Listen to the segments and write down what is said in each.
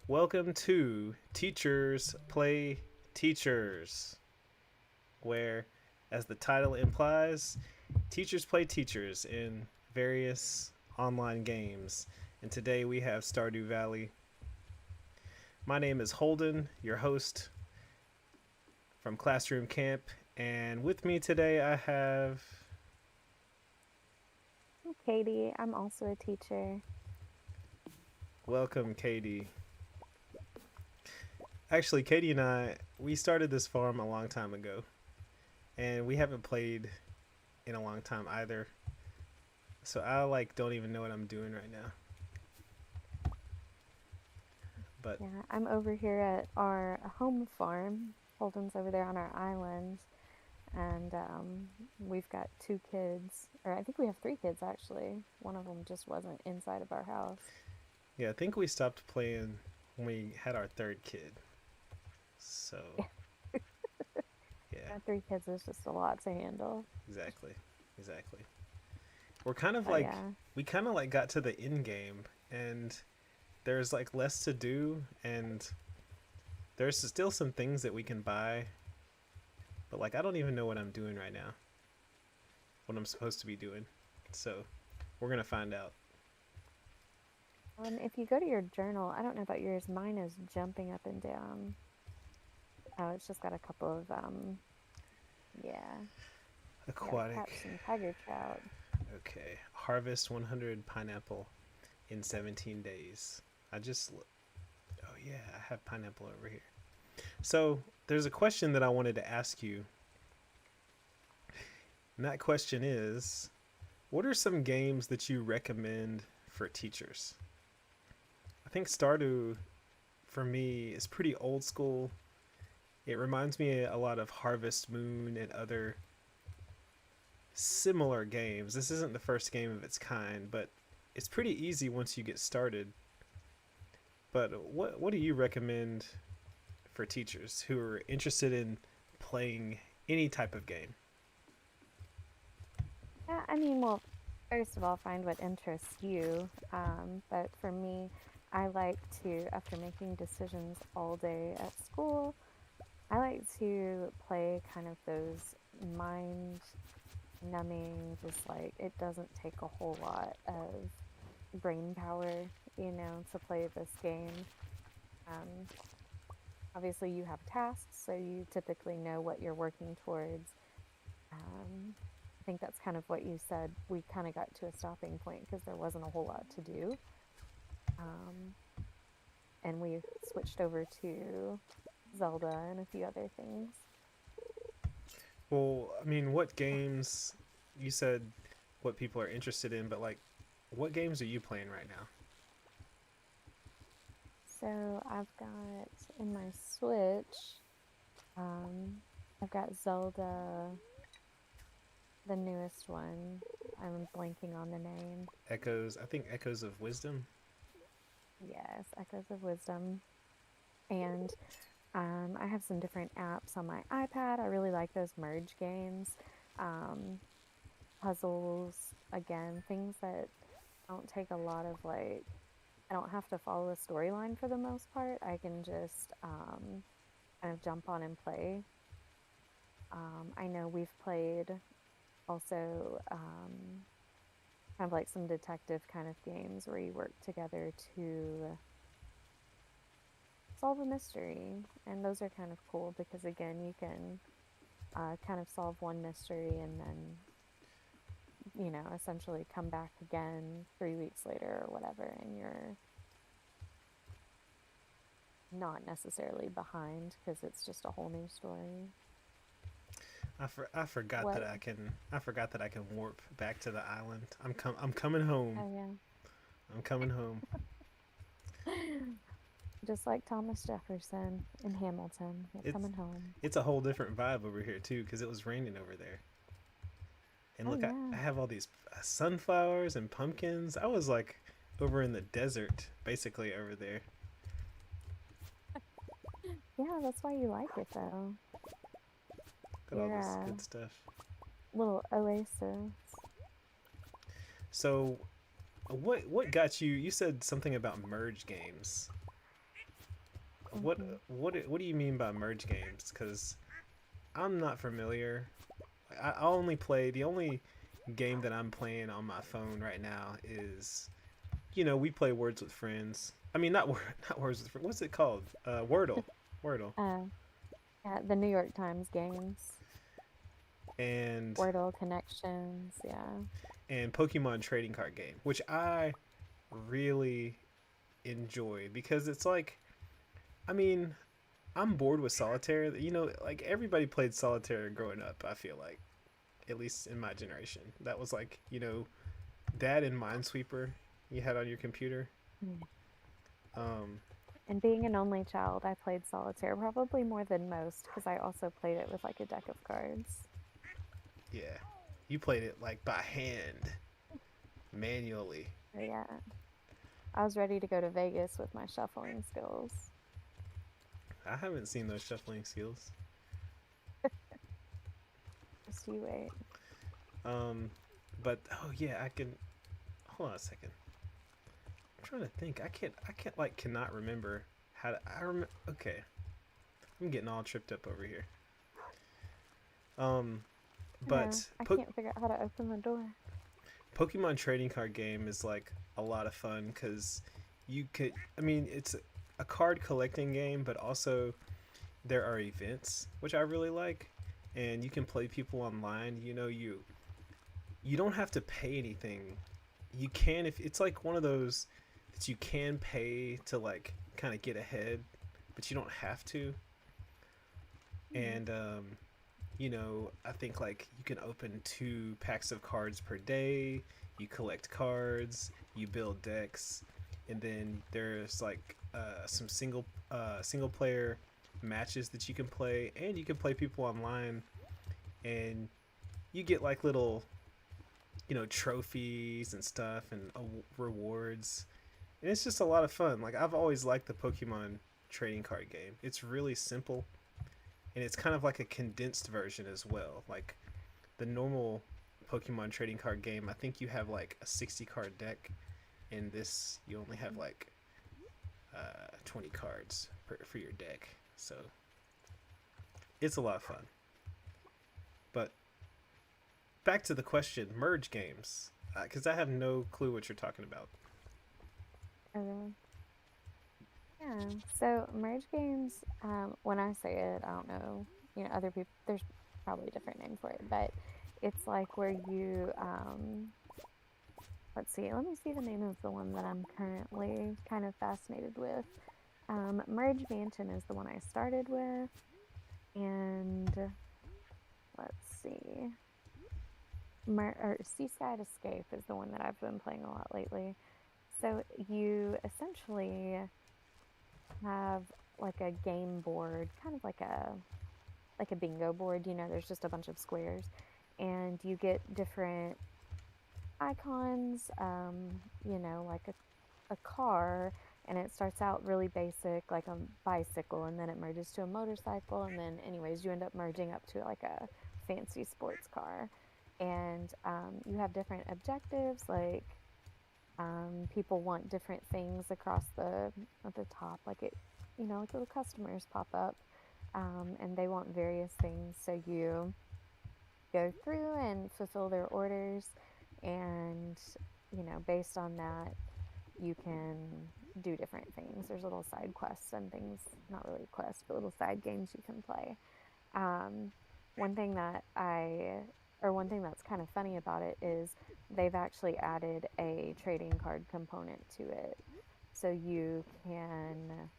Welcome to Teachers Play Teachers, where, as the title implies, teachers play teachers in various online games. And today we have Stardew Valley. My name is Holden, your host from Classroom Camp, and with me today I have. I'm Katie. I'm also a teacher. Welcome, Katie. Actually, Katie and we started this farm a long time ago, and we haven't played in a long time either. So I don't even know what I'm doing right now. But Yeah, I'm over here at our home farm. Holden's over there on our island, and we've got two kids, or I think we have three kids actually. One of them just wasn't inside of our house. yeah, I think we stopped playing when we had our third kid. So yeah, Three kids is just a lot to handle. exactly, exactly. We're kind of But yeah, we kind of got to the end game, and there's less to do, and there's still some things that we can buy, but I don't even know what I'm doing right now. What I'm supposed to be doing. So we're gonna find out. if you go to your journal, I don't know about yours. Mine is jumping up and down. Oh, it's just got a couple of yeah, we gotta catch Aquatic. some tiger trout. Okay. Harvest 100 pineapple in 17 days. I just. Oh, yeah, I have pineapple over here. So, there's a question that I wanted to ask you. And that question is, what are some games that you recommend for teachers? I think Stardew, for me, is pretty old school. It reminds me a lot of Harvest Moon and other similar games. This isn't the first game of its kind, but it's pretty easy once you get started. But what do you recommend for teachers who are interested in playing any type of game? Yeah, I mean, well, first of all, find what interests you. But for me, I like to, after making decisions all day at school, I like to play kind of those mind numbing, just like it doesn't take a whole lot of brain power, to play this game. Um, Obviously, you have tasks, so you typically know what you're working towards. I think that's kind of what you said. We kind of got to a stopping point because there wasn't a whole lot to do. Um, and we switched over to Zelda and a few other things. Well, I mean, what games you said what people are interested in, but what games are you playing right now? So I've got in my Switch, um, I've got Zelda, the newest one. I'm blanking on the name. Echoes, I think Echoes of Wisdom. Yes, Echoes of Wisdom. And I have some different apps on my iPad. I really like those merge games, um, puzzles, again, things that don't take a lot of I don't have to follow a storyline for the most part. I can just kind of jump on and play. I know we've played also kind of like some detective kind of games where you work together to solve a mystery. And those are kind of cool because, again, you can kind of solve one mystery and then, essentially come back again 3 weeks later or whatever, and you're not necessarily behind because it's just a whole new story. I forgot that What? I can warp back to the island. I'm coming home. Oh, yeah. I'm coming home. Just like Thomas Jefferson in Hamilton, you're It's coming home. it's a whole different vibe over here too because it was raining over there. And Oh, look, yeah. I have all these sunflowers and pumpkins. I was over in the desert, basically over there. Yeah, that's why you like it, though. Got all You're this a good stuff. little oasis. So, what got you? You said something about merge games. what Hmm. what do you mean by merge games? Because I'm not familiar. I only play the only game that I'm playing on my phone right now is we play Words with Friends. I mean, not not Words with Friends. What's it called? Wordle. Wordle. Uh, yeah, the New York Times games, And Wordle connections. Yeah. Pokemon trading card game, which I really enjoy because it's like, I mean, I'm bored with solitaire. Like everybody played solitaire growing up. I feel like, at least in my generation, that was like that and Minesweeper you had on your computer. Mm. Um, And being an only child, I played solitaire probably more than most because I also played it with like a deck of cards. yeah, you played it like by hand, manually. So yeah, I was ready to go to Vegas with my shuffling skills. I haven't seen those shuffling skills. Just you wait. Um, but oh yeah, I can. Hold on a second. I'm trying to think. I can't like cannot remember how to. I remember. Okay, I'm getting all tripped up over here. Um, I know. but I can't figure out how to open the door. Pokemon trading card game is like a lot of fun because you could. I mean, it's a card collecting game, but also there are events which I really like, and you can play people online. You don't have to pay anything. You can if it's like one of those that you can pay to like kind of get ahead, but you don't have to. Hmm. And I think like you can open 2 packs of cards per day. You collect cards, you build decks, and then there's like some single player matches that you can play, and you can play people online, and you get like little trophies and stuff and rewards, and it's just a lot of fun. Like I've always liked the Pokemon trading card game. It's really simple, and it's kind of like a condensed version as well. Like the normal Pokemon trading card game, I think you have like a 60 card deck. In this, you only have like 20 cards for your deck. So it's a lot of fun. But back to the question, merge games, because I have no clue what you're talking about. Oh, really? Yeah. So merge games, when I say it, I don't know, other people, there's probably a different name for it, but it's like where you, let's see, let me see the name of the one that I'm currently kind of fascinated with. Merge Mansion is the one I started with, and let's see, Seaside Escape is the one that I've been playing a lot lately. So you essentially have like a game board, kind of like a bingo board, there's just a bunch of squares and you get different icons, like a car, and it starts out really basic like a bicycle, and then it merges to a motorcycle, and then anyways you end up merging up to like a fancy sports car. And you have different objectives, like people want different things across the at the top, like like little customers pop up, and they want various things. So you go through and fulfill their orders, and based on that, you can do different things. There's little side quests and things, not really quests, but little side games you can play. Um, one thing that I, or one thing that's kind of funny about it is they've actually added a trading card component to it. So you can,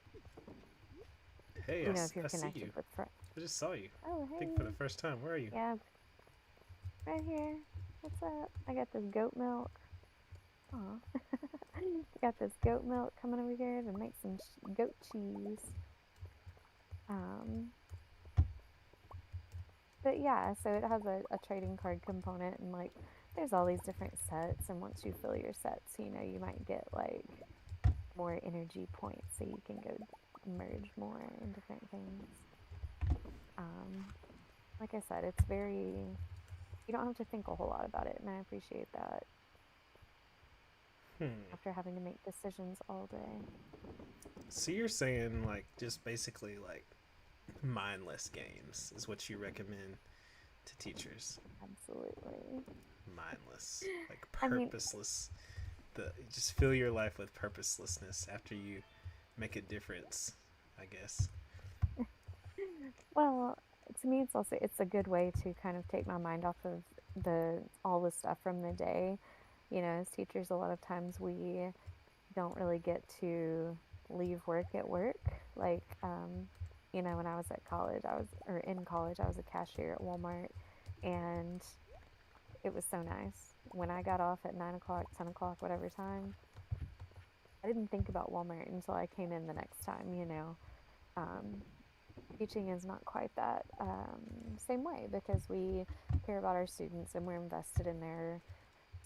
Hey, if you're I see connected you. with friends. I just saw you. Oh, I think for the hey. first time. Where are you? Yeah, right here. What's up? I got this goat milk. Aw. Got this goat milk coming over here to make some goat cheese. Um, but yeah, so it has a trading card component, and like there's all these different sets, and once you fill your sets, you might get like more energy points, so you can go merge more in different things. Um, like I said, it's very, you don't have to think a whole lot about it, and I appreciate that. Hmm. after having to make decisions all day. So you're saying like just basically like mindless games is what you recommend to teachers? Absolutely. Mindless, like I mean, purposeless. The just fill your life with purposelessness after you make a difference, I guess. well, to me, it's a good way to kind of take my mind off of the all the stuff from the day. You know, as teachers, a lot of times we don't really get to leave work at work. Like, you know, when I was at college, or in college, I was a cashier at Walmart, and it was so nice. When I got off at 9 o'clock, 10 o'clock, whatever time, I didn't think about Walmart until I came in the next time. You know, um, teaching is not quite that same way because we care about our students and we're invested in their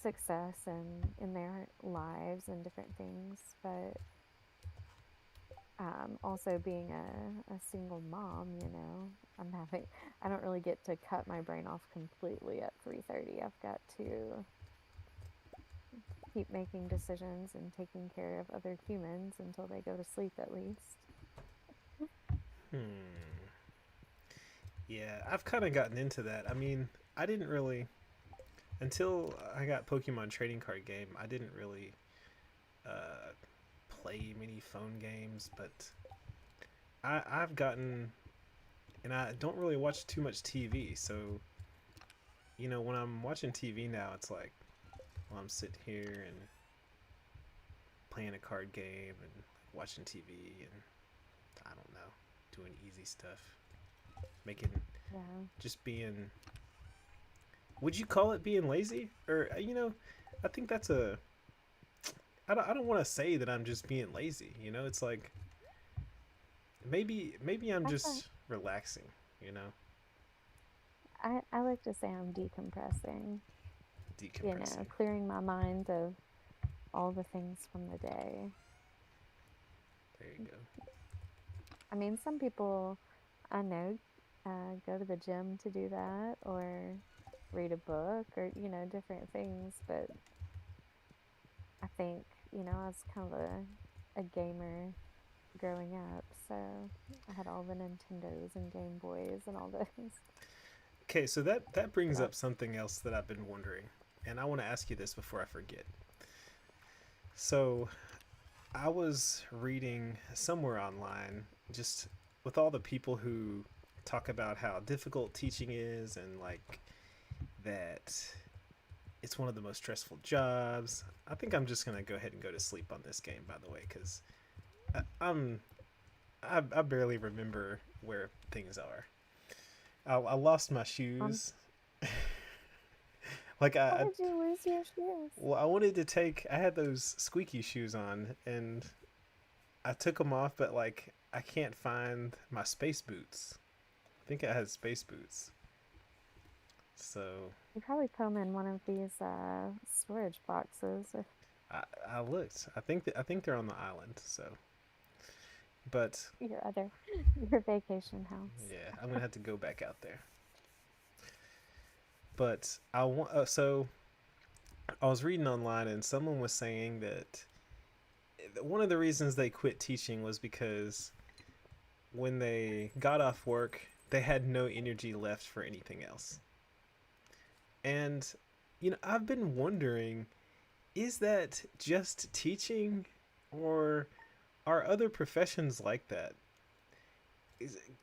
success and in their lives and different things. But also being a single mom, you know, I don't really get to cut my brain off completely at 3:30. I've got to keep making decisions and taking care of other humans until they go to sleep at least. Hmm. Yeah, I've kind of gotten into that. I mean, I didn't really until I got Pokemon trading card game. I didn't really uh, play many phone games, but I've gotten and I don't really watch too much TV. So when I'm watching TV now, it's like well, I'm sitting here and playing a card game and watching TV and I don't know, doing easy stuff, making Yeah. just being. Would you call it being lazy? Or I think that's a. I don't want to say that I'm just being lazy. It's like maybe I'm That's a, just relaxing. You know, I like to say I'm decompressing, you know, decompressing. clearing my mind of all the things from the day. There you go. I mean, some people I know go to the gym to do that or read a book or, you know, different things. But I think, you know, I was kind of a gamer growing up. So I had all the Nintendos and Game Boys and all those. Okay, so that brings But up something else that I've been wondering, and I want to ask you this before I forget. So I was reading somewhere online, just with all the people who talk about how difficult teaching is and like that it's one of the most stressful jobs. I think I'm just gonna go ahead and go to sleep on this game, by the way, because I'm I barely remember where things are. I lost my um, shoes. Like how did you lose your shoes? well, I wanted to take. I had those squeaky shoes on, and I took them off, but like I can't find my space boots. I think I had space boots. So You probably put them in one of these storage boxes or I looked. I think they're on the island. So, but your other your vacation house. yeah, I'm gonna have to go back out there. But I want. So I was reading online, and someone was saying that one of the reasons they quit teaching was because when they got off work, they had no energy left for anything else. And I've been wondering, is that just teaching, or are other professions like that?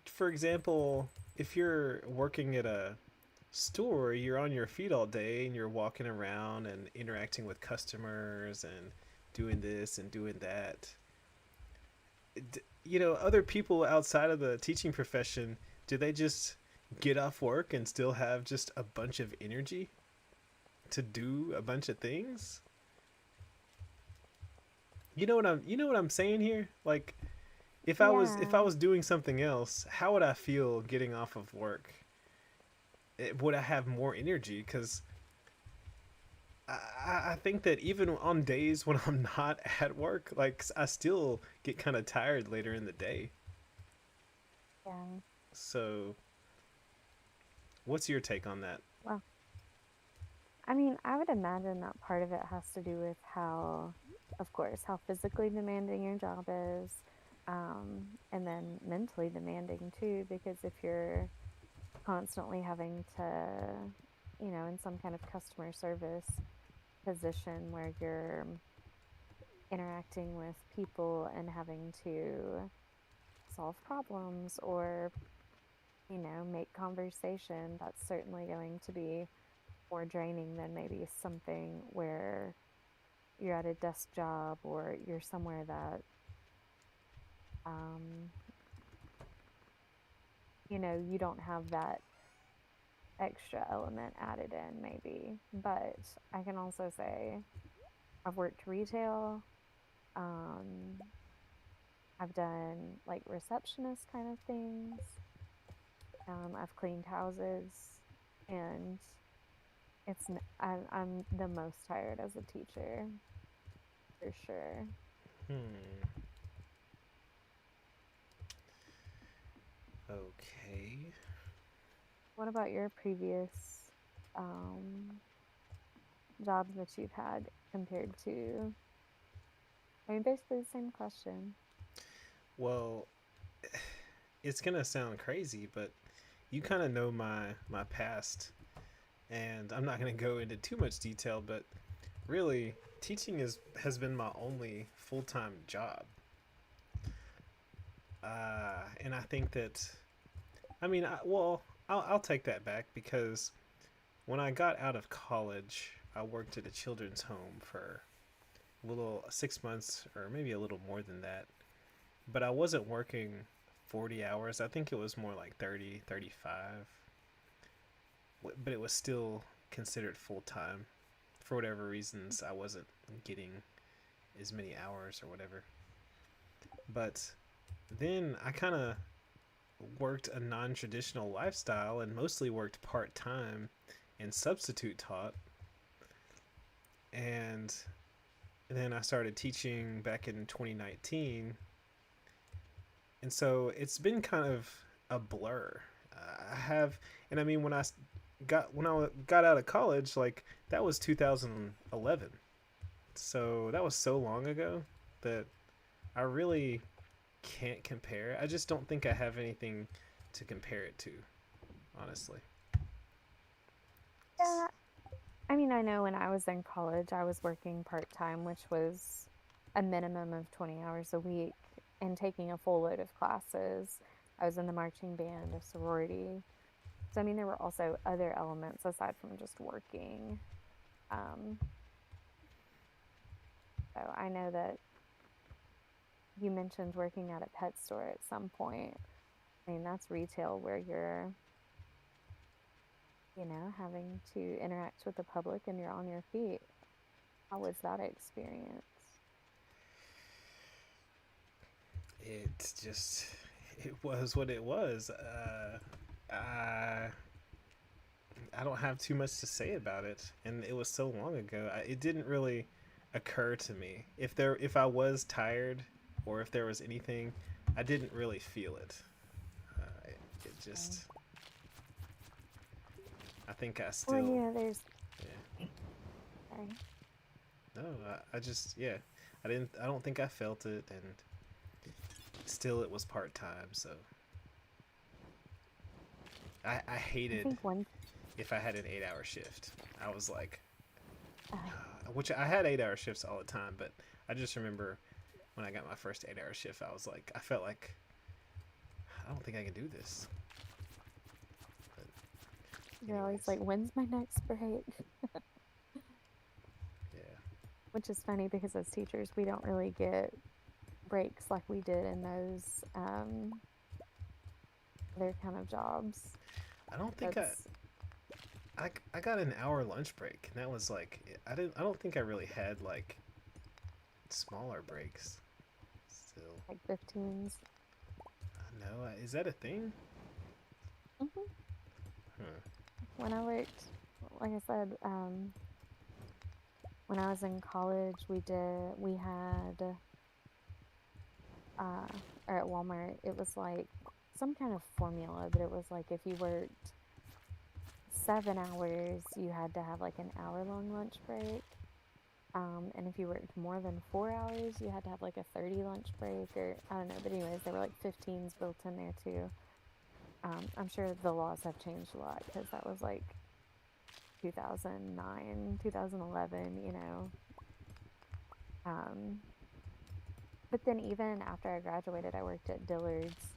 For example, if you're working at a store, you're on your feet all day and you're walking around and interacting with customers and doing this and doing that. Other people outside of the teaching profession, do they just get off work and still have just a bunch of energy to do a bunch of things? You know what I'm saying here? Like if I was Yeah, doing something else, how would I feel getting off of work? Would I have more energy? Because I think that even on days when I'm not at work, like I still get kind of tired later in the day. yeah. So, what's your take on that? Well, I mean, I would imagine that part of it has to do with how, of course, how physically demanding your job is, and then mentally demanding too, because if you're constantly having to, in some kind of customer service position where you're interacting with people and having to solve problems or, make conversation, that's certainly going to be more draining than maybe something where you're at a desk job or you're somewhere that, um, you don't have that extra element added in, maybe. But I can also say I've worked retail. Um, I've done like receptionist kind of things. I've cleaned houses, and I'm the most tired as a teacher for sure. Hmm. Okay. What about your previous um, jobs that you've had compared to? I mean, basically the same question. Well, it's gonna sound crazy, but you kind of know my past, and I'm not gonna go into too much detail, but really, teaching has been my only full time job. And I think that, I mean, I'll take that back because when I got out of college, I worked at a children's home for a little 6 months or maybe a little more than that. But I wasn't working 40 hours. I think it was more like 30, 35. But it was still considered full time. For whatever reasons, I wasn't getting as many hours or whatever. But then I kind of worked a non traditional lifestyle and mostly worked part time and substitute taught. And then I started teaching back in 2019. And so it's been kind of a blur. I have, and I mean, when I got out of college, like that was 2011. So that was so long ago that I really can't compare. I just don't think I have anything to compare it to, honestly. Yeah, I mean, I know when I was in college, I was working part time, which was a minimum of 20 hours a week and taking a full load of classes. I was in the marching band, a sorority. So, I mean, there were also other elements aside from just working. Um, so, I know that you mentioned working at a pet store at some point. I mean, that's retail where you're, having to interact with the public and you're on your feet. How was that experience? It just, it was what it was. I I don't have too much to say about it, and it was so long ago. It didn't really occur to me if I was tired or if there was anything. I didn't really feel it. It Um, just. I think I well, still. there's, Yeah. sorry. No, I just yeah. I didn't. I don't think I felt it, and still it was part time. So I I hated think one, if I had an 8 hour shift. I was like, uh, which I had 8 hour shifts all the time, but I just remember when I got my first 8 hour shift, I was like, I felt like I don't think I can do this. But you're always anyways, like, when's my next break? yeah, Which is funny because as teachers, we don't really get breaks like we did in those other kind of jobs. I don't think That's I got an hour lunch break, and that was like I don't think I really had like smaller breaks. Still, like 15s. I know. Is that a thing? Hmm. Huh. When I worked, like I said, when I was in college, we had, uh, or at Walmart, it was like some kind of formula, but it was like if you worked 7 hours, you had to have like an hour-long lunch break. And if you worked more than 4 hours, you had to have like a 30 lunch break, or I don't know. But anyways, there were like 15s built in there too. I'm sure the laws have changed a lot because that was like 2009, 2011, you know. Um, but then even after I graduated, I worked at Dillard's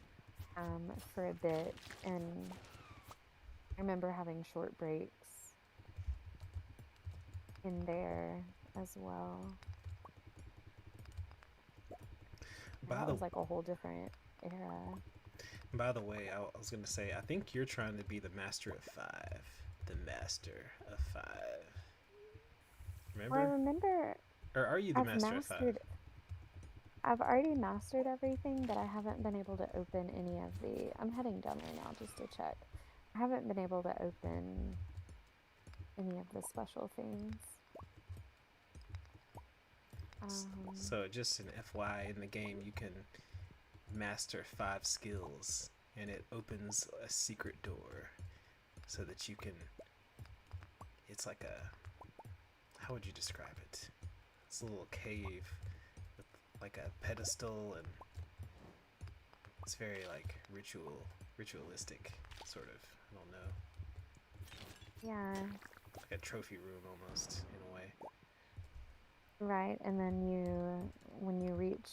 for a bit, and I remember having short breaks in there as well. And By that the was like a whole different era. by the way, I was gonna say I think you're trying to be the master of five. The master of five. Well, I Remember? remember Or are you the I've master of five? mastered, I've already mastered everything, but I haven't been able to open any of the. I'm heading down there now just to check. I haven't been able to open any of the special things. Um, So just an FY in the game, you can master five skills, and it opens a secret door so that you can. It's like a. How would you describe it? It's a little cave with like a pedestal, and it's very like ritualistic, sort of. I don't know, yeah, like a trophy room almost in a way. right. And then when you reach,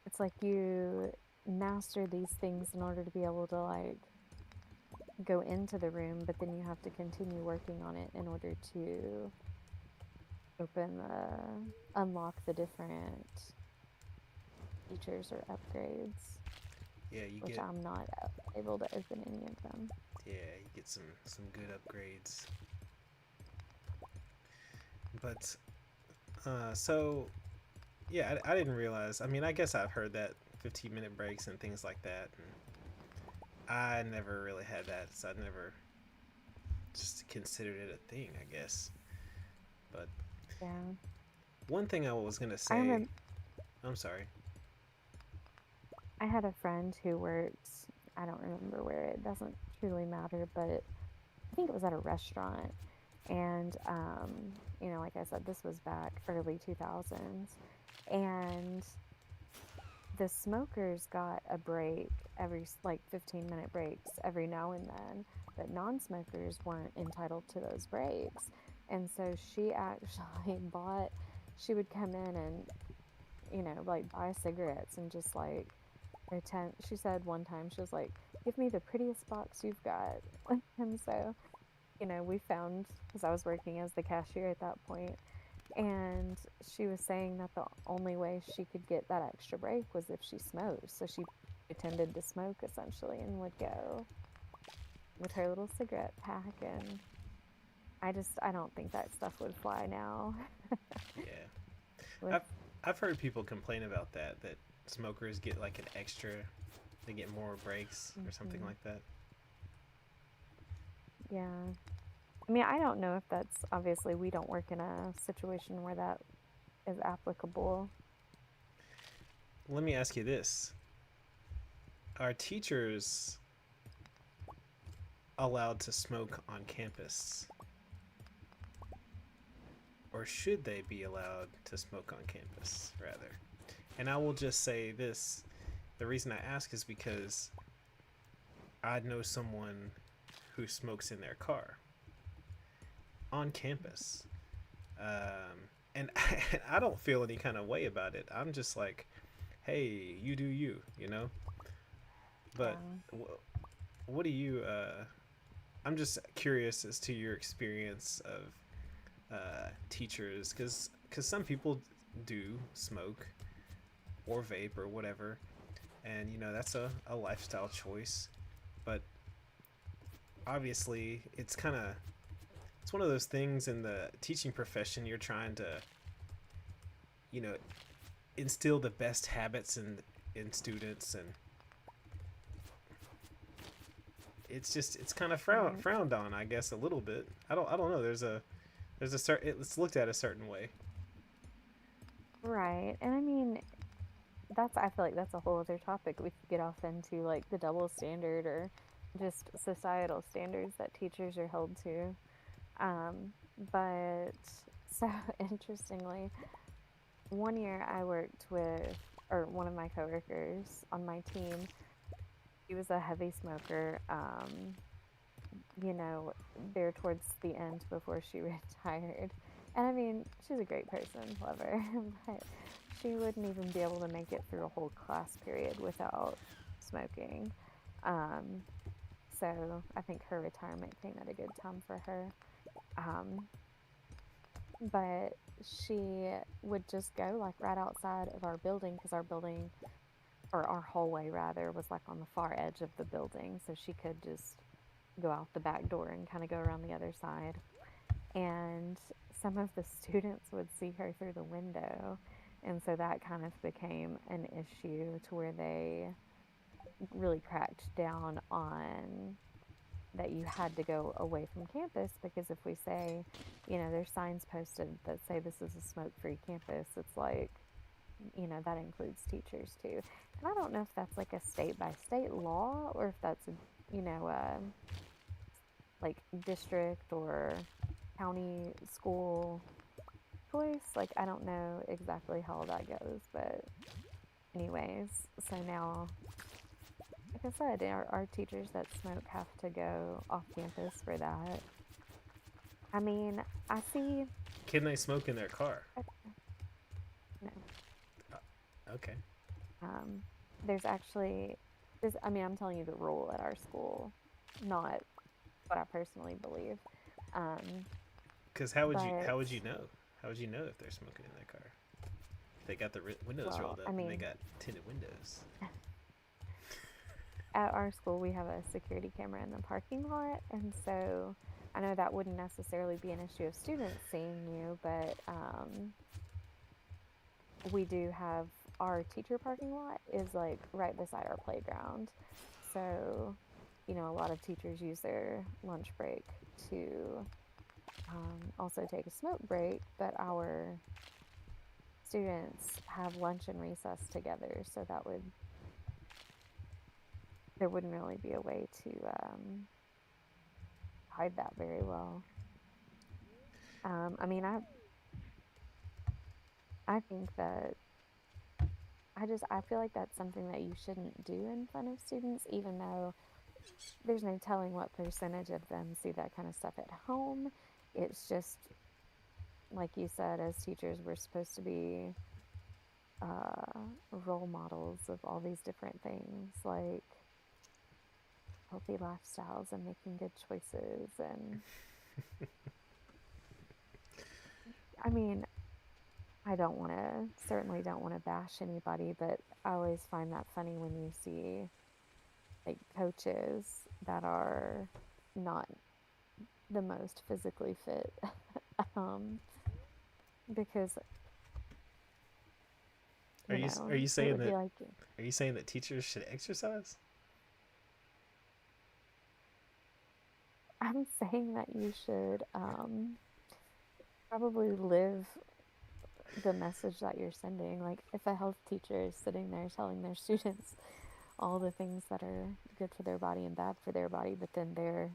it's like you master these things in order to be able to like go into the room, but then you have to continue working on it in order to unlock the different features or upgrades, Yeah, you which get I'm not able to open any of them. yeah, you get some good upgrades. But so yeah, I didn't realize. I mean, I guess I've heard that 15-minute breaks and things like that. And I never really had that, so I never just considered it a thing, I guess. But Yeah. one thing I was gonna I say, remember I'm sorry. I had a friend who worked, I don't remember where, it doesn't truly matter, but I think it was at a restaurant. And, you know, like I said, this was back early 2000s. And the smokers got a break like 15-minute breaks every now and then, but non-smokers weren't entitled to those breaks. And so she actually bought, she would come in and, you know, like buy cigarettes and just like pretend. She said one time, she was like, give me the prettiest box you've got. And so, you know, we found, because I was working as the cashier at that point, and she was saying that the only way she could get that extra break was if she smoked. So she pretended to smoke essentially and would go with her little cigarette pack. And I don't think that stuff would fly now. Yeah, With, I've I've heard people complain about that smokers get like an extra, they get more breaks or something mhm, like that. yeah. I mean, I don't know if that's, obviously, we don't work in a situation where that is applicable. Let me ask you this: are teachers allowed to smoke on campus, or should they be allowed to smoke on campus rather? And I will just say this: the reason I ask is because I know someone who smokes in their car on campus. And I don't feel any kind of way about it. I'm just like, hey, you do you, you know? But Yeah. what do you, I'm just curious as to your experience of teachers, because some people do smoke or vape or whatever, and you know that's a lifestyle choice. But obviously, it's one of those things in the teaching profession. You're trying to, you know, instill the best habits in students, and it's kind of Right. frowned on, I guess, a little bit. I don't know. There's a certain, it's looked at a certain way. Right. And I mean, I feel like that's a whole other topic we could get off into, like the double standard or just societal standards that teachers are held to. But so interestingly, one year I worked with, or one of my coworkers on my team, he was a heavy smoker. You know, there towards the end before she retired. And I mean, she's a great person, love her, but she wouldn't even be able to make it through a whole class period without smoking. Um, so I think her retirement came at a good time for her. Um, but she would just go like right outside of our building because our building, or our hallway rather, was like on the far edge of the building. So she could just go out the back door and kind of go around the other side. And some of the students would see her through the window. And so that kind of became an issue to where they really cracked down on that you had to go away from campus because if we say, you know, there's signs posted that say this is a smoke free campus, it's like, you know, that includes teachers too. And I don't know if that's like a state by state law or if that's a, you know, like district or county school choice. Like, I don't know exactly how that goes, but anyways, so now, like I said, our teachers that smoke have to go off campus for that. I mean, I see, Can they smoke in their car? no, Okay. um, there's actually, this, I mean, I'm telling you the rule at our school, not what I personally believe. Um, Because but, how would you know? How would you know if they're smoking in their car? They got the windows well, rolled I up and they mean, got tinted windows. at our school, we have a security camera in the parking lot. And so I know that wouldn't necessarily be an issue of students seeing you, but we do have our teacher parking lot is like right beside our playground. So, you know, a lot of teachers use their lunch break to also take a smoke break, but our students have lunch and recess together. So that would, there wouldn't really be a way to hide that very well. I mean, I think that I feel like that's something that you shouldn't do in front of students, even though there's no telling what percentage of them see that kind of stuff at home. It's just like you said, as teachers, we're supposed to be role models of all these different things, like healthy lifestyles and making good choices. And I mean, I don't want to, certainly don't want to bash anybody, but I always find that funny when you see like coaches that are not the most physically fit. um, because, you Are know, you it saying would be that like, teachers should exercise? I'm saying that you should probably live the message that you're sending. Like, if a health teacher is sitting there telling their students all the things that are good for their body and bad for their body, but then they're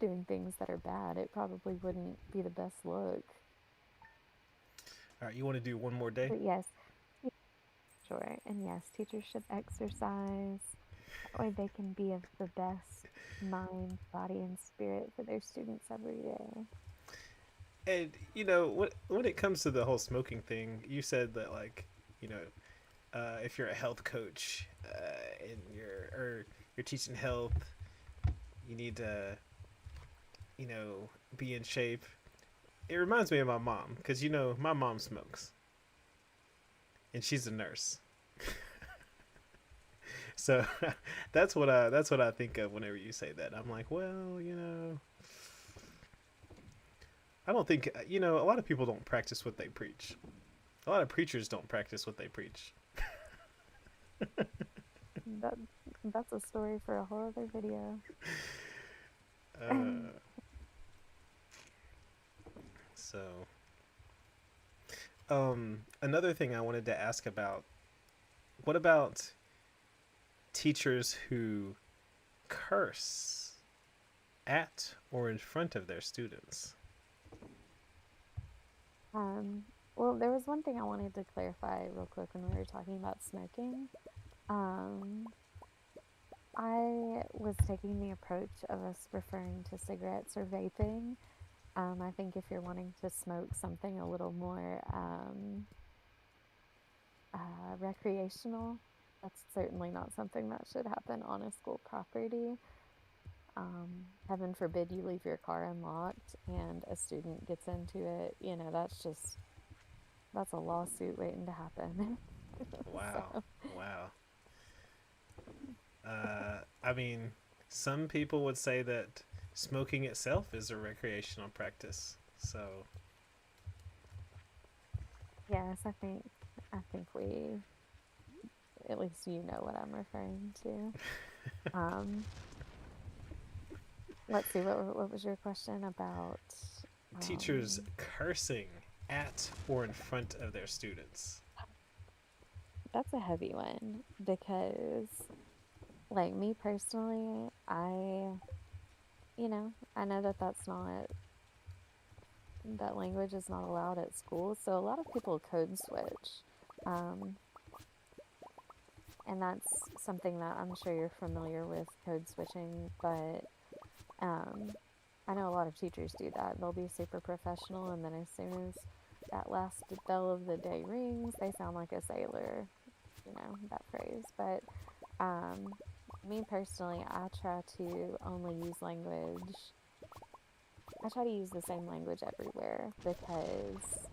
doing things that are bad, it probably wouldn't be the best look. All right, you want to do one more day? But yes, sure. And yes, teachers should exercise. That way they can be of the best mind, body, and spirit for their students every day. And you know what? When it comes to the whole smoking thing, you said that like, you know, if you're a health coach and you're teaching health, you need to, you know, be in shape. It reminds me of my mom because you know my mom smokes and she's a nurse. So that's what I think of whenever you say that. I'm like, well, you know, I don't think you know. A lot of people don't practice what they preach. A lot of preachers don't practice what they preach. That that's a story for a whole other video. Uh, so, another thing I wanted to ask about: what about teachers who curse at or in front of their students? Um, well, there was one thing I wanted to clarify real quick when we were talking about smoking. Um, I was taking the approach of us referring to cigarettes or vaping. I think if you're wanting to smoke something a little more recreational, that's certainly not something that should happen on a school property. Heaven forbid you leave your car unlocked and a student gets into it. That's a lawsuit waiting to happen. Wow. So, Wow. I mean, some people would say that smoking itself is a recreational practice. So, yes, I think we, at least you know what I'm referring to. Um, let's see, what was your question about? teachers Um, cursing at or in front of their students. that's a heavy one because, like, me personally, I know that that language is not allowed at school. So a lot of people code switch. Um, and that's something that I'm sure you're familiar with, code switching, but um, I know a lot of teachers do that. They'll be super professional, and then as soon as that last bell of the day rings, they sound like a sailor, that phrase. But um, me personally, I try to use the same language everywhere because,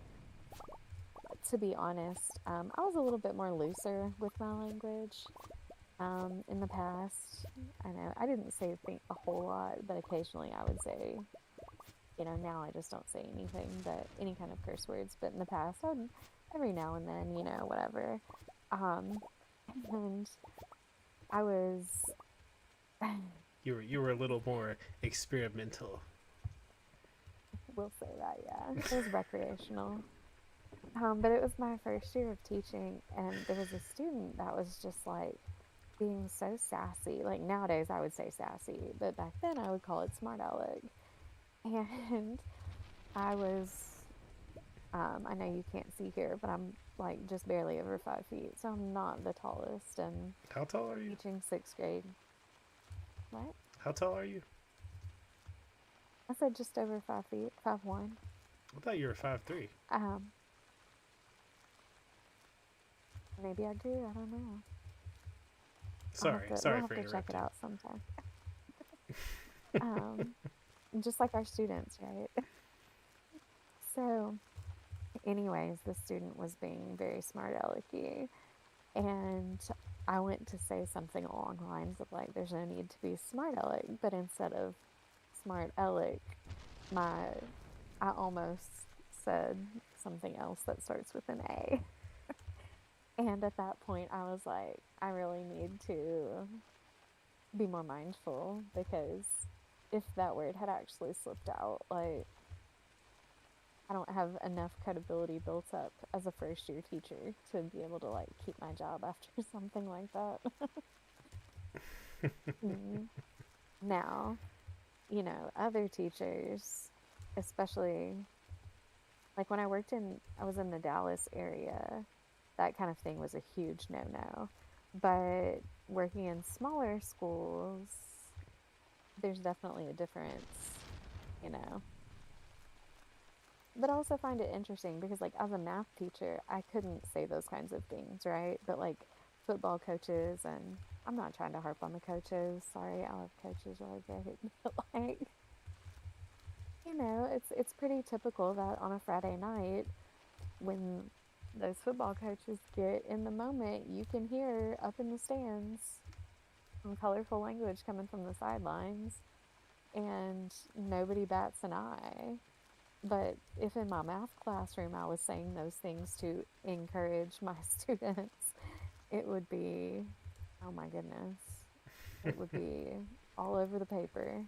to be honest, I was a little bit more looser with my language in the past. I know I didn't say a whole lot, but occasionally I would say, now I just don't say anything but any kind of curse words. But in the past, I would every now and then, whatever. Um, and I was, You were a little more experimental. we'll say that, yeah, it was recreational. But it was my first year of teaching, and there was a student that was just like being so sassy. Like nowadays, I would say sassy, but back then I would call it smart aleck. And I was, I know you can't see here, but I'm like just barely over 5 feet, so I'm not the tallest. And How tall are you? teaching sixth grade, what? How tall are you? I said just over 5 feet, 5'1". I thought you were 5'3". Um, Maybe I do. I don't know. Sorry, We'll sorry have for to check it interrupting. out sometime. Um, just like our students, right? So, anyways, the student was being very smart alecky, and I went to say something along the lines of like, "There's no need to be smart aleck," but instead of smart aleck, my I almost said something else that starts with an A. And at that point, I was like, I really need to be more mindful because if that word had actually slipped out, like, I don't have enough credibility built up as a first year teacher to be able to like keep my job after something like that. Mm. Now, other teachers, especially like when I was in the Dallas area, that kind of thing was a huge no no. But working in smaller schools, there's definitely a difference, you know. But I also find it interesting because, like, as a math teacher, I couldn't say those kinds of things, right? But, like, football coaches, and I'm not trying to harp on the coaches. Sorry, I love coaches really great. But, like, it's pretty typical that on a Friday night, when those football coaches get in the moment, you can hear up in the stands some colorful language coming from the sidelines, and nobody bats an eye. But if in my math classroom I was saying those things to encourage my students, it would be, oh my goodness, it would be all over the paper,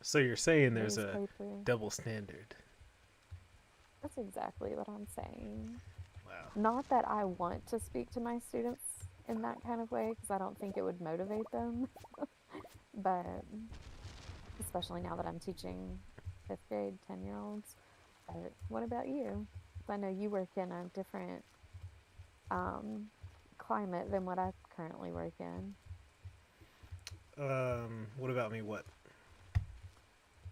So you're saying there's a newspaper. double standard. That's exactly what I'm saying. Wow. Not that I want to speak to my students in that kind of way, because I don't think it would motivate them. but especially now that I'm teaching fifth grade 10-year-olds. But what about you? I know you work in a different um, climate than what I currently work in. What about me? What?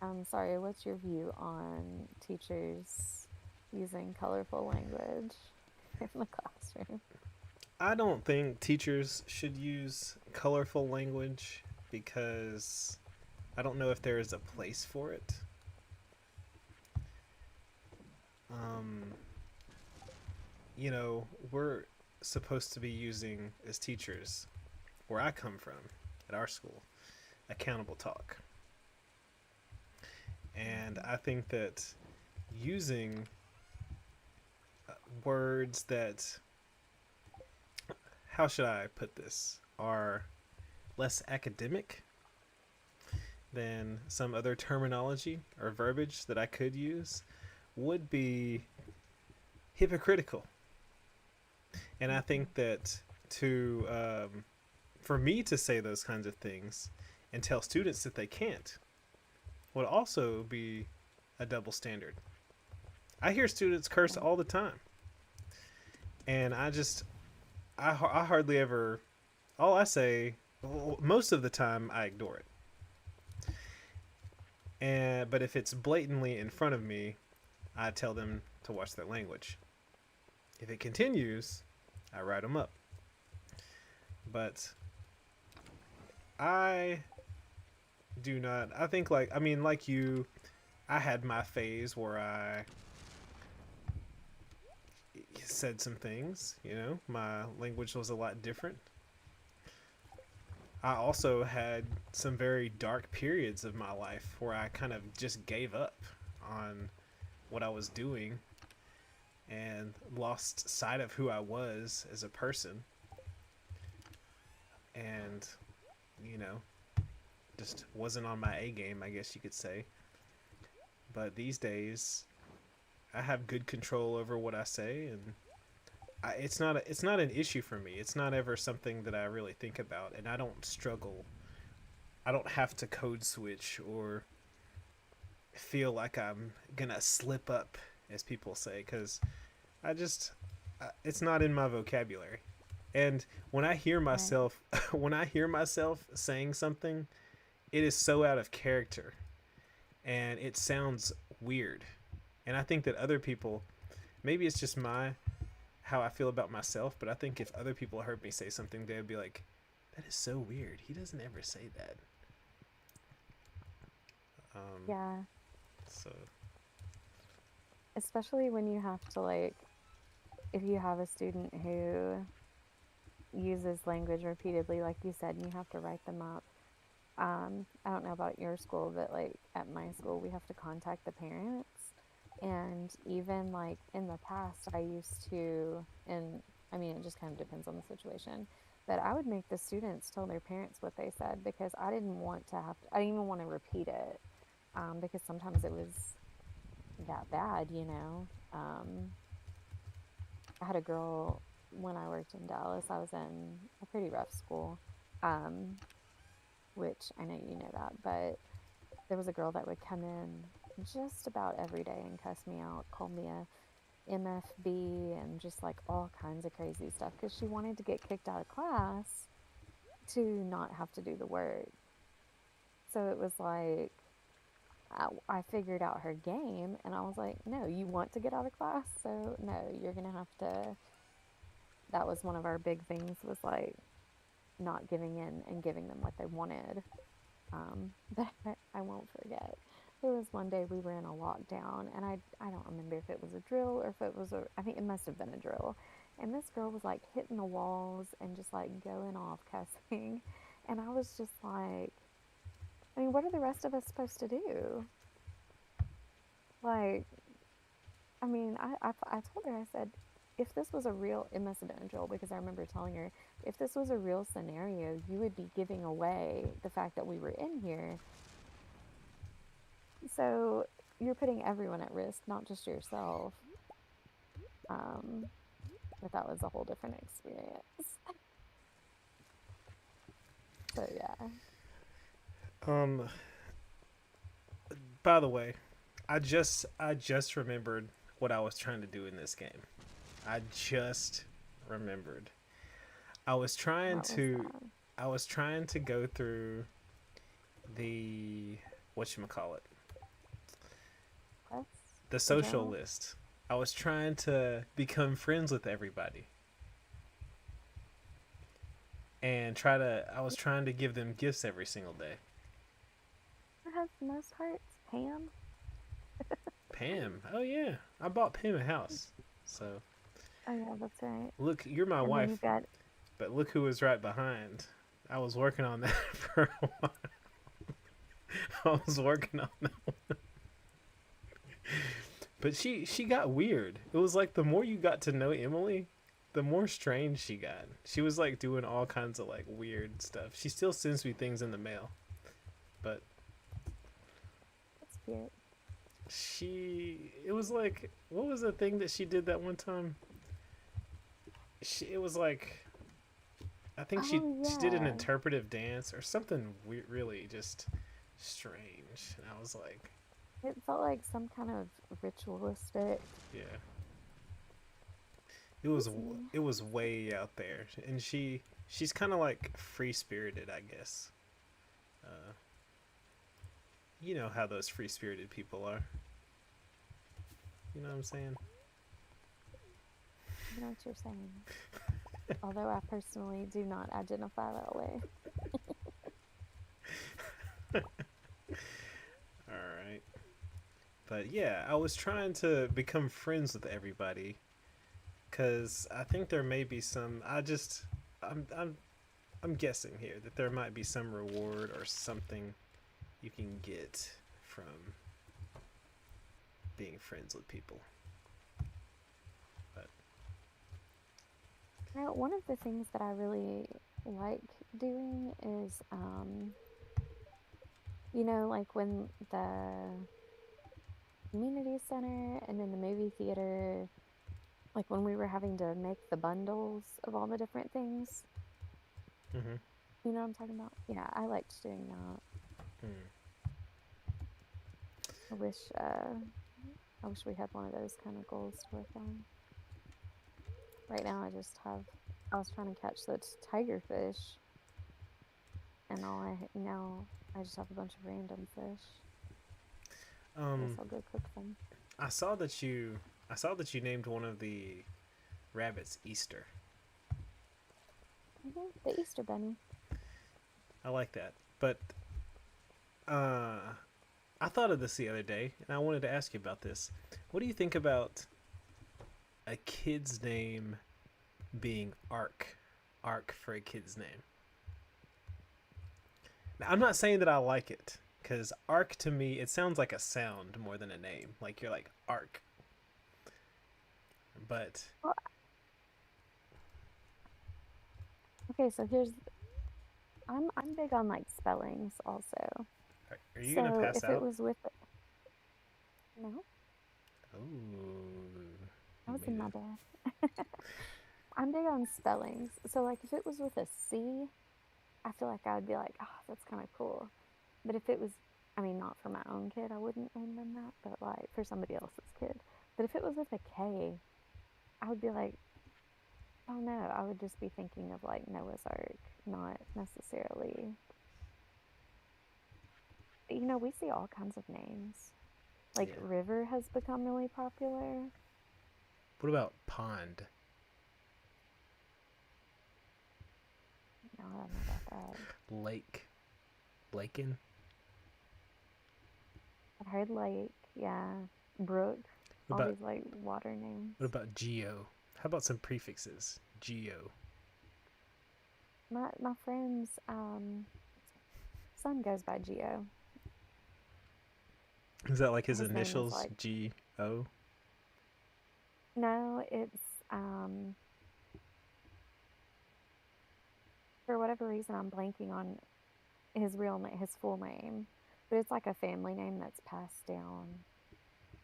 I'm sorry, what's your view on teachers using colorful language in the classroom? I don't think teachers should use colorful language because I don't know if there is a place for it. Um, we're supposed to be using, as teachers, where I come from, at our school, accountable talk. And Mhm. I think that using words that, how should I put this, are less academic than some other terminology or verbiage that I could use would be hypocritical. And I Mhm. think that to for me to say those kinds of things and tell students that they can't would also be a double standard. I hear students curse Right. all the time, and I hardly ever. All I say, well, most of the time, I ignore it. And but if it's blatantly in front of me, I tell them to watch their language. If it continues, I write them up. But I do not. I think like you, I had my phase where I said some things. My language was a lot different. I also had some very dark periods of my life where I kind of just gave up on what I was doing and lost sight of who I was as a person, and you know just wasn't on my A game, I guess you could say. But these days I have good control over what I say, and it's not an issue for me. It's not ever something that I really think about, and I don't struggle. I don't have to code switch or feel like I'm gonna slip up, as people say, because I just it's not in my vocabulary. And when I hear Right. myself when I hear myself saying something, it is so out of character and it sounds weird. And I think that other people, maybe it's just my how I feel about myself, but I think if other people heard me say something, they'd be like, "That is so weird. He doesn't ever say that." Um, Yeah. so Especially when you have to, like, if you have a student who uses language repeatedly, like you said, and you have to write them up. I don't know about your school, but like at my school, we have to contact the parents. And even like in the past, I used to, and I mean, it just kind of depends on the situation, but I would make the students tell their parents what they said because I didn't want to have to, I didn't even want to repeat it because sometimes it was that bad, you know. I had a girl when I worked in Dallas, I was in a pretty rough school, um, which I know you know that, but there was a girl that would come in just about every day and cuss me out, call me a MFB, and just like all kinds of crazy stuff because she wanted to get kicked out of class to not have to do the work. So it was like, I figured out her game and I was like, no, you want to get out of class? So no, you're going to have to. That was one of our big things was like not giving in and giving them what they wanted. But I won't forget. There was one day we were in a lockdown, and I don't remember if it was a drill or if it was a, I think it must have been a drill. And this girl was like hitting the walls and just like going off cussing. And I was just like, I mean, what are the rest of us supposed to do? Like, I mean, I told her, I said, if this was a real, it must have been a drill because I remember telling her, if this was a real scenario, you would be giving away the fact that we were in here. So you're putting everyone at risk, not just yourself. Um, but that was a whole different experience. So yeah. Um. By the way, I just remembered what I was trying to do in this game. I just remembered. I was trying What was to that? I was trying to go through the whatchamacallit, Quest? the The social job? list. I was trying to become friends with everybody and I was trying to give them gifts every single day. Who has the most hearts? Pam? Pam. Oh yeah. I bought Pam a house. So, Oh, yeah, that's right. look, you're my And then wife, you've got, but look who was right behind. I was working on that for a while. I was working on that. But she got weird. It was like the more you got to know Emily, the more strange she got. She was like doing all kinds of like weird stuff. She still sends me things in the mail, but that's cute. she it was like what was the thing that she did that one time? It was like I think Oh, she did an yeah. interpretive dance or something really just strange. And I was like, It felt like some kind of ritualistic. yeah. Easy. It was way out there, and she's kind of like free spirited, I guess. Uh, you know how those free spirited people are. You know what I'm saying? I know what you're saying. Although I personally do not identify that way. All right, but yeah, I was trying to become friends with everybody because I think there may be some. I'm I'm I'm guessing here that there might be some reward or something you can get from being friends with people. But Now, one of the things that I really like doing is, like when the community center and then the movie theater, like when we were having to make the bundles of all the different things. mm-hmm. You know what I'm talking about? Yeah, I liked doing that. Mm. I wish, uh, I wish we had one of those kind of goals to work on. Right now, I was trying to catch the tigerfish, and now I just have a bunch of random fish. I guess Um, I'll go cook them. I saw that you named one of the rabbits Easter. The Easter Bunny. I like that. But uh I thought of this the other day and I wanted to ask you about this. What do you think about a kid's name being Ark? Ark for a kid's name. Now, I'm not saying that I like it cuz Ark to me it sounds like a sound more than a name. Like you're like Ark. But Well, okay, so I'm big on like spellings also. are you going to So pass if it out? was with no, Oh, that you was made in my it. bed. I'm big on spellings. So like if it was with a C, I feel like I would be like, oh, that's kind of cool. But if it was, I mean, not for my own kid, I wouldn't name them that, but like for somebody else's kid. But if it was with a K, I would be like, oh no, I would just be thinking of like Noah's Ark, not necessarily. We see all kinds of names. Like Yeah. River has become really popular. What about Pond? No, I don't know about that. Lake? Laken? I've heard Lake, yeah, Brook, What all about these like water names. Geo? How about some prefixes? Geo. My friend's son goes by Geo. Is that like his His name is initials? like G-O? no, it's for whatever reason I'm blanking on his real name, his full name, but it's like a family name that's passed down,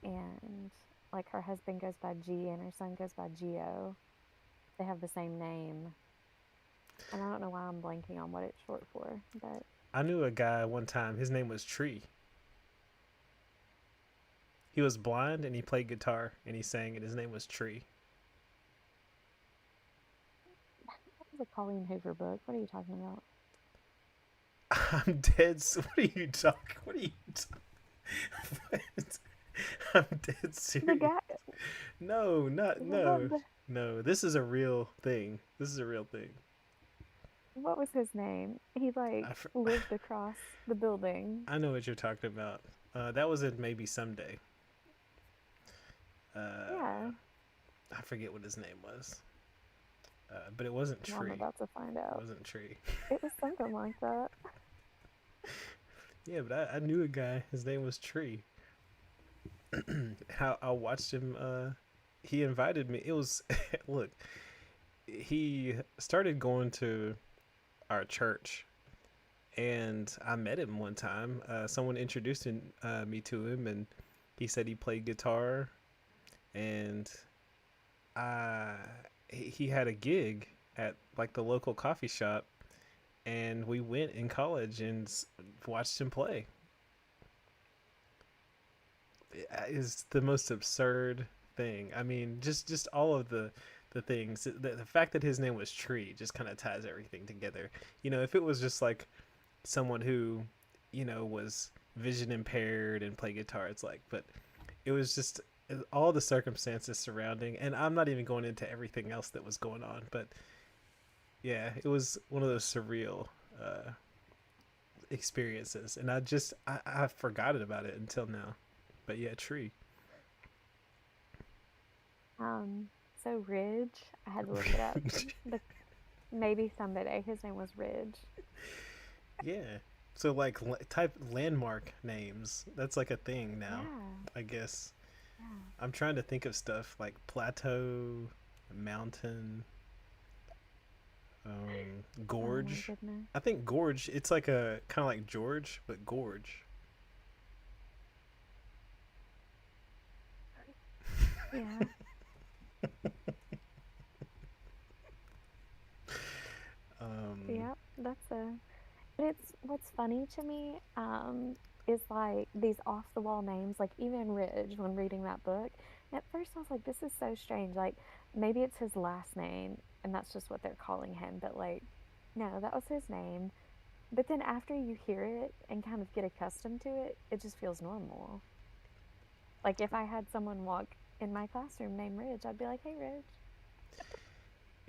and like her husband goes by G and her son goes by Geo. They have the same name, and I don't know why I'm blanking on what it's short for, but I knew a guy one time. His name was Tree. He was blind and he played guitar and he sang, and his name was Tree. That was a Colleen Hoover book. What are you talking about? I'm dead. What are you talking? What are you? What? I'm dead The serious. guy, No, what, no. This is a real thing. This is a real thing. what was his name? He like I, fr- lived across the building. I know what you're talking about. That was in Maybe Someday. Uh, Yeah, I forget what his name was. But it wasn't well, I'm Tree. about to find It out. wasn't Tree. It was something like that. Yeah, but I knew a guy. His name was Tree. How I watched him. He invited me. It was look. He started going to our church, and I met him one time. Someone introduced me to him, and he said he played guitar, and I he had a gig at like the local coffee shop, and we went in college and watched him play. It is the most absurd thing. I mean, just all of the things. The fact that his name was Tree just kind of ties everything together. If it was just like someone who, was vision impaired and play guitar, it's like, but it was just all the circumstances surrounding, and I'm not even going into everything else that was going on, but yeah, it was one of those surreal experiences, and I forgot about it until now. But yeah, Tree. So Ridge, I had to look it up. The maybe someday his name was Ridge. Yeah. So like type landmark names. That's like a thing now, Yeah, I guess. yeah. I'm trying to think of stuff like plateau, mountain, Oh my gorge. goodness. I think gorge. It's like a kind of like George, but gorge. Yeah. Um, Yep. That's a. But it's what's funny to me is like these off the wall names, like even Ridge, when reading that book. At first, I was like, this is so strange. Like, maybe it's his last name and that's just what they're calling him. But, like, no, that was his name. But then after you hear it and kind of get accustomed to it, it just feels normal. Like, if I had someone walk in my classroom named Ridge, I'd be like, hey, Ridge.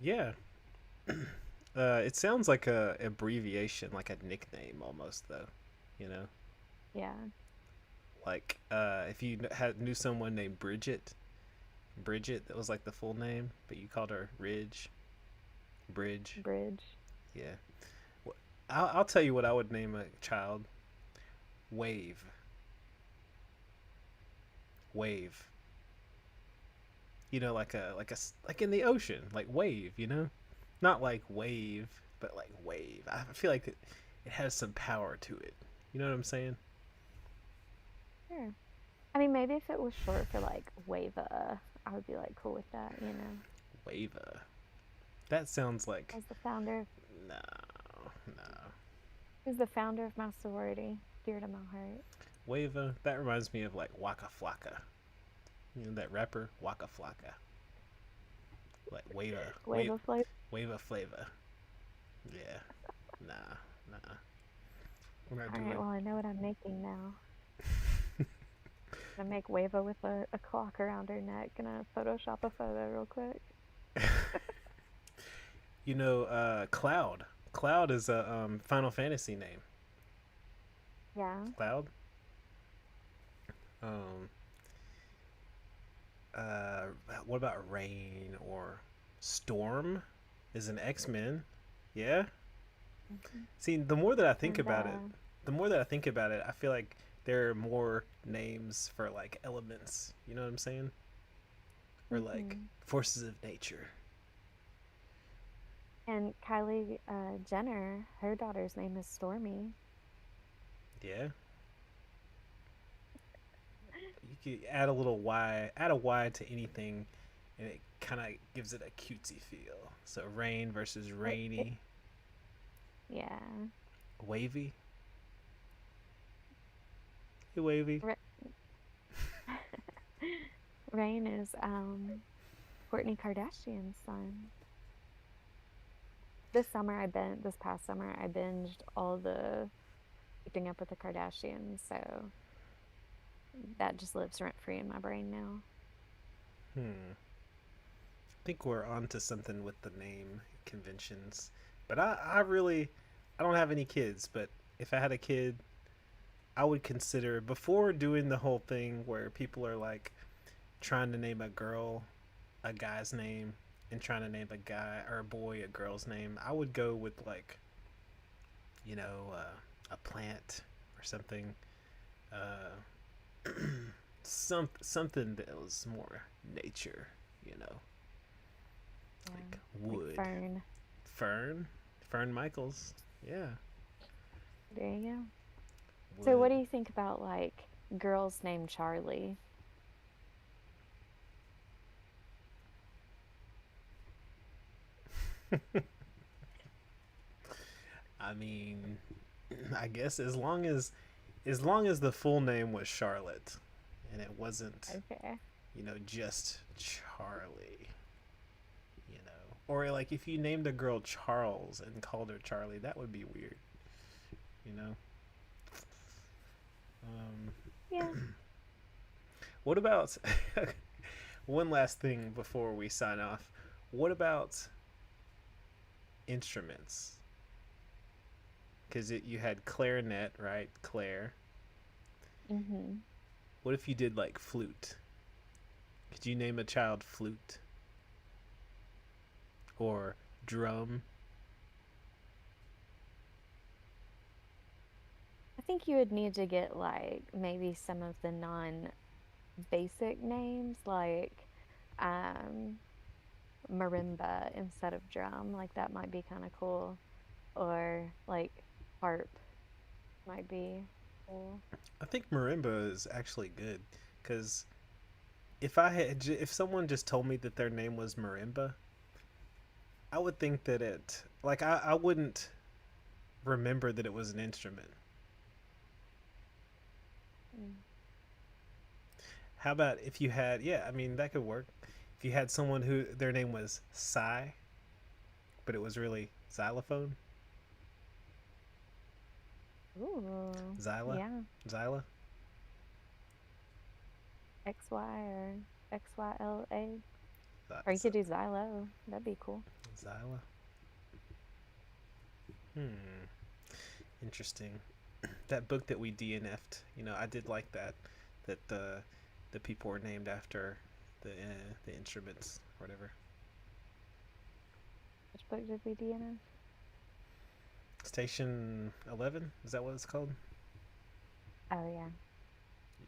yeah. It sounds like a abbreviation, like a nickname almost, though. You know, Yeah. like if you had knew someone named Bridget, Bridget, that was like the full name, but you called her Ridge, Bridge. Bridge. Yeah. I'll tell you what I would name a child. Wave. Wave. Like in the ocean, like wave. Not like wave, but like wave. I feel like it has some power to it. You know what I'm saying? Sure. I mean, maybe if it was short for like Wava, I would be like cool with that, you know? Wava. That sounds like As the founder, no, no. who's the founder of my sorority, dear to my heart. Wava. That reminds me of like Waka Flocka. That rapper Waka Flocka. Like Wava flavor. Wava Flava. Yeah. Nah, nah. We're not All right, doing. well, I know what I'm making now. I'm gonna make Wava with a clock around her neck. Gonna Photoshop a photo real quick. Cloud. Cloud is a Final Fantasy name. Yeah. Cloud. Um. Uh. What about Rain or Storm? Is an X Men. Yeah. Hmm. See, the more that I think And about it, I feel like there are more names for like elements. You know what I'm saying? Or like hmm forces of nature. and Kylie Jenner, her daughter's name is Stormy. Yeah. You could add a little Y, add a Y to anything, and it kind of gives it a cutesy feel. So rain versus It rainy, yeah. wavy. Hey, Wavy. Ra- Rain is Kourtney Kardashian's son. This past summer, I binged all the Keeping Up with the Kardashians, so that just lives rent free in my brain now. Hmm. I think we're on to something with the name conventions. But I really, I don't have any kids, but if I had a kid, I would consider, before doing the whole thing where people are like trying to name a girl a guy's name and trying to name a guy or a boy a girl's name, I would go with like, a plant or something. Uh, something that was more nature, you know, Yeah, like like wood. Fern. Fern, Fern Michaels. Yeah, There you go. So, what wood. do you think about like girls named Charlie? I mean, I guess as long as the full name was Charlotte, and it wasn't, Okay. just Charlie, or like if you named a girl Charles and called her Charlie, that would be weird, you know. Um, Yeah. what about one last thing before we sign off? What about instruments? Because you had clarinet, right? Claire. Mhm. What if you did like flute? Could you name a child flute or drum? I think you would need to get like maybe some of the non-basic names like um marimba instead of drum. Like that might be kind of cool. Or like harp might be cool. I think marimba is actually good because if someone just told me that their name was marimba, I would think that I wouldn't remember that it was an instrument. Mm. How about if you had, yeah, I mean, that could work. If you had someone who their name was Psy, but it was really xylophone, Ooh. Xyla, Yeah. Xyla, XY or XYLA. Or you Z- could do Xylo. That'd be cool. Xyla. Hmm, interesting. That book that we DNF'd, I did like that. That the people were named after the instruments or whatever. Which book did we DNF? Station 11, is that what it's called? Oh yeah.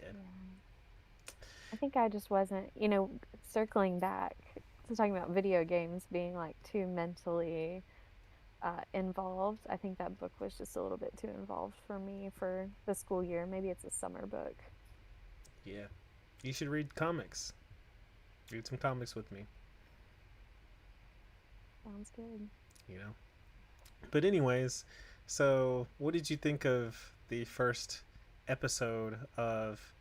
Yeah. Yeah. I think I just wasn't, circling back to talking about video games being like too mentally involved. I think that book was just a little bit too involved for me for the school year. Maybe it's a summer book. Yeah. You should read comics. Read some comics with me, Sounds good. you know. But anyways, so what did you think of the first episode of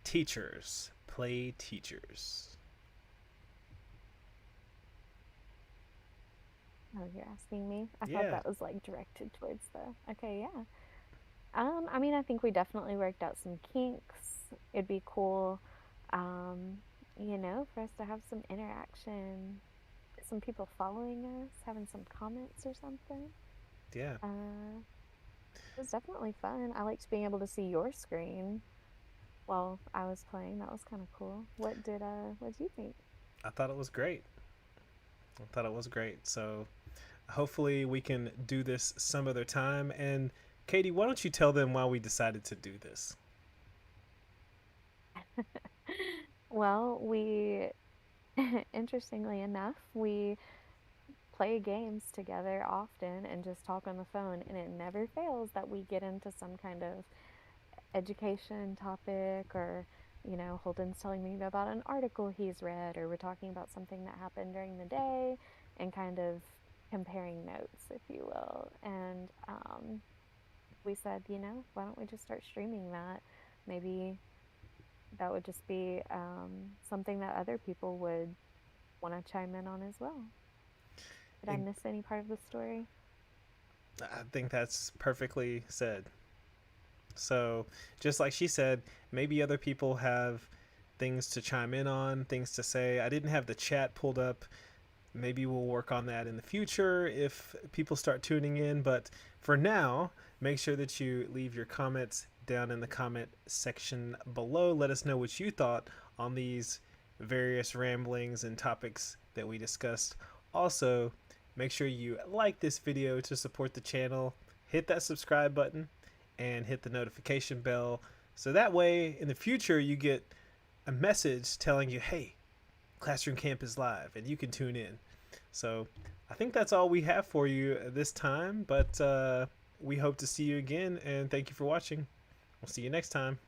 Teachers Play Teachers? Oh, you're asking me? I thought Yeah. that was like directed towards the. Okay, yeah. I mean, I think we definitely worked out some kinks. It'd be cool, um, for us to have some interaction, some people following us, having some comments or something. Yeah. Uh, it was definitely fun. I liked being able to see your screen while I was playing. That was kind of cool. What did you think? I thought it was great. I thought it was great. So hopefully we can do this some other time. And Katie, why don't you tell them why we decided to do this? Well, interestingly enough, we play games together often and just talk on the phone, and it never fails that we get into some kind of education topic or Holden's telling me about an article he's read, or we're talking about something that happened during the day and kind of comparing notes, if you will. And we said, why don't we just start streaming that? maybe that would just be something that other people would want to chime in on as well. Did I I miss any part of the story? I think that's perfectly said. So, just like she said, maybe other people have things to chime in on, things to say. I didn't have the chat pulled up. Maybe we'll work on that in the future if people start tuning in. But for now, make sure that you leave your comments down in the comment section below. Let us know what you thought on these various ramblings and topics that we discussed. Also, make sure you like this video to support the channel. Hit that subscribe button and hit the notification bell so that way in the future you get a message telling you, hey, Classroom Camp is live and you can tune in. So I think that's all we have for you this time, but we hope to see you again, and thank you for watching. We'll see you next time.